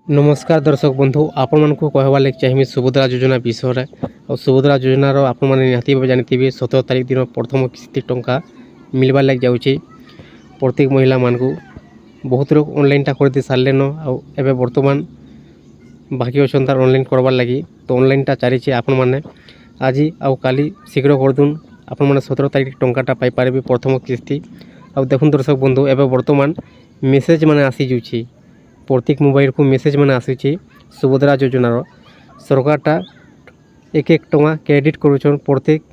नमस्कार दर्शक बंधु आपण मानक कहवा लगे चाहिए सुभद्रा योजना विषय और सुभद्रा योजनार आपण मैंने निहाती भाव जानी 17 तारीख दिन प्रथम किस्ती टंका मिलवार लगे जाऊँगी प्रत्येक महिला मानक बहुत लोग ऑनलाइन टा कर सारे न आए बर्तमान बाकी अच्छा तार ऑनलाइन करवार लगी तो ऑनलाइन टा चली आपण मैंने आज आउ काली शीघ्र करदुन आपण मैंने 17 तारीख टंकाटा पाइपर प्रथम किस्ती आ देखुन दर्शक बंधु एवं बर्तमान मेसेज मैंने आसी जाऊँगी प्रत्येक मोबाइल को मेसेज मैंने आसूँ सुभद्रा योजनार सरकारटा एक एक टंका क्रेडिट करुछन प्रत्येक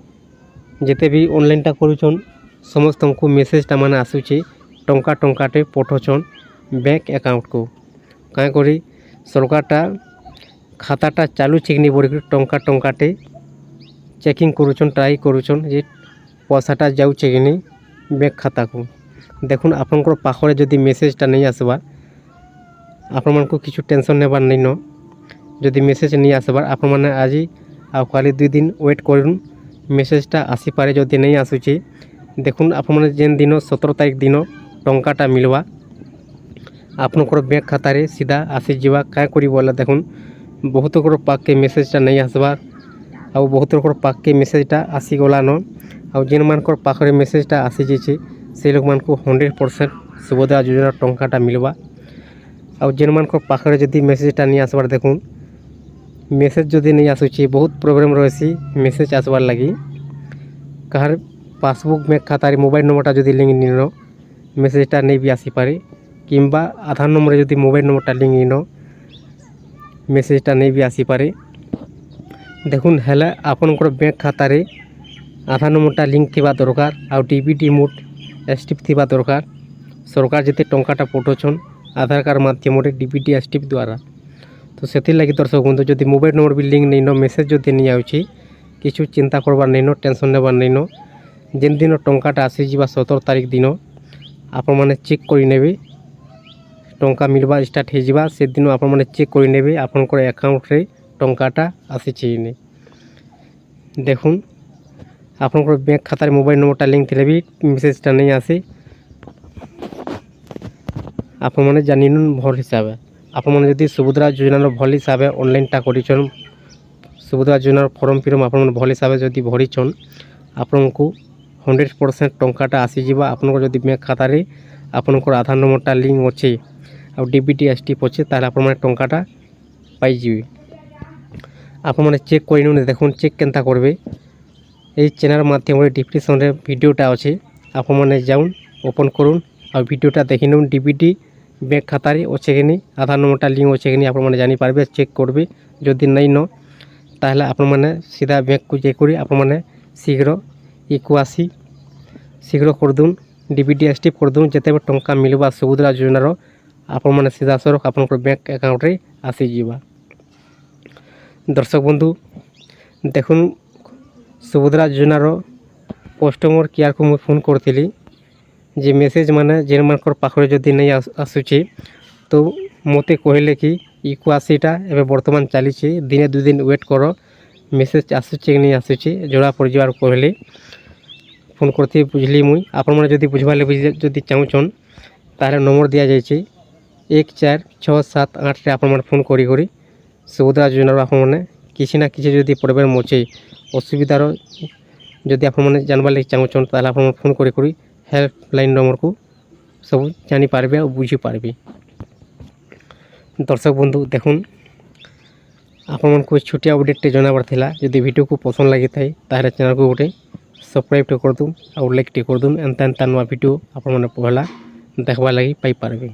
जिते भी ऑनलाइन टा करुछन समस्त को मेसेजटा मैंने आसूँ टंका टंकाटे पठौछन बैंक अकाउंट को क्या करी सरकारटा खाताटा चालू चेकनी बोल टंका टंकाटे चेकिंग करुछन ट्राई करुछन जे पैसाटा जाऊँचे कि नहीं बैंक खाता को देखुन आपनकर पाखरे जदि मेसेजटा नहीं आसबार आपण मन को किछु टेंशन नेबार नहीं न जदि मेसेज नहीं आसबार आपण मैंने आज आ काली 2 दिन वेट करूँ मेसेजटा आसी पारे जदि नहीं आसूँ देखुन आपण मैंने जेन दिन 17 तारीख दिन टंकाटा मिलवा आपनकर बैंक खाता रे सीधा आसी जीवा क्या करी बोला देखुन बहुत पाक के मेसेजटा नहीं आसबार आ बहुत पाक के मेसेजटा आसी गला न आ जेन मानकर पाखरे मेसेजटा आसी जाइए से लोग मान को 100% सुभद्रा योजना टंकाटा मिलवा और जेन मान पाखे जदि मेसेजटा नहीं आसबार देखुन मेसेज जदि नहीं आसूँ बहुत प्रोब्लेम रही मेसेज आसबार लगी कहार पासबुक में खाता मोबाइल नंबरटा जदि लिंक नहीं न मेसेजटा नहीं भी आसी पारे किंबा आधार नंबर जदि मोबाइल नंबरटा लिंक नहीं न मेसेजटा नहीं भी आसी पारे देखुन हेले आपनकर बैंक खाता रे आधार नंबरटा लिंक थिबा दरकार आउ डीबीटी मोड एक्टिव थिबा दरकार सरकार जिते टंकाटा पठौछन आधार कार्ड माध्यम डीबीटी एक्टिव द्वारा तो से लगी दर्शक बंधु जदि मोबाइल नंबर भी लिंक नहीं न मेसेज जदि नहीं आउछि किछु चिंता करबार नहीं न टेंशन नेबार नहीं न जेन दिन टंकाटा आसी जीवा 17 तारीख दिन आपण माने चेक करि नेबे टंका मिलवा स्टार्ट हो जावा से दिन आपण माने चेक करि नेबे आपनकर अकाउंट रे टंकाटा आसी ने देखुन आपनकर बैंक खाता मोबाइल नंबरटा लिंक थिले भी मेसेजटा नहीं आसे आपण मैंने जानी भल हिसाब से आपण मैंने जदि सुभद्रा योजनार भल हिसाब से ऑनलाइन टा करिछन सुभद्रा योजनार फॉर्म फिरम आपण मैंने भल हिसाब से जदि भरिछन आपण को 100% टंकाटा आसी जीवा आपनकर जदि बैंक खाता रे आपनकर आधार नंबरटा लिंक अच्छे आ डीबीटी एक्टिव अच्छे ताले आपण मैंने टंकाटा पाई जीवे आपण मैंने चेक करिनु देखुन चेक केनता करबे ए चैनल माध्यम डिस्क्रिप्शन रे वीडियोटा अच्छे आपण मैंने जाउन ओपन करुन और वीडियोटा देखि नुन डीबीटी बैंक खाता रे अच्छे कि नहीं आधार नंबरटा लिंक अच्छे कि नहीं आपण मैंने जानी पारबे चेक करबे जदि नहीं न ताहले आपण मैंने सीधा बैंक को चेक करी आपण मैंने शीघ्र इको आसी शीघ्र करदुन डीबीटी एक्टिव करदुन जेते टंका मिलवा सुभद्रा योजनार आपण मैंने सीधा सड़क आपनकर बैंक अकाउंट रे आसी जीवा दर्शक बंधु देखुन सुभद्रा योजनार कस्टमर केयर को मुझे फोन करती जे मेसेज माने जेन मानकर पाखरे जदि नहीं आसूँ तो मते कहले कि इको आसीटा एवं बर्तमान चली दिने 2 दिन वेट कर मेसेज आसूँ कि नहीं आसूँ जोड़ा पड़ जावार कहले फोन करती बुझली मुई आपण मैंने जदि बुझवा लगे जदि चाहूछन तार नंबर दिया जाइए 1467 रे आपण मैंने फोन करी सुभद्रा योजनार आपण मैंने किसी ना किसी जदि प्रॉब्लम अच्छे असुविधार जदि आपण मैंने जानवार लगे चाहूछन ताले आपण फोन करी हेल्पलाइन नंबर को सब जानी पारबे और बुझी पारबे दर्शक बंधु देखुन आपण को छोटिया अपडेट जनाबार थिला जदि वीडियो को पसंद लगी थाए ताहले चैनल को गोटे सब्सक्राइब कर दूँ और लाइक कर दूँ एंता नुआ वीडियो आपण मैंने पहला देखवा लगी पाई पारबे।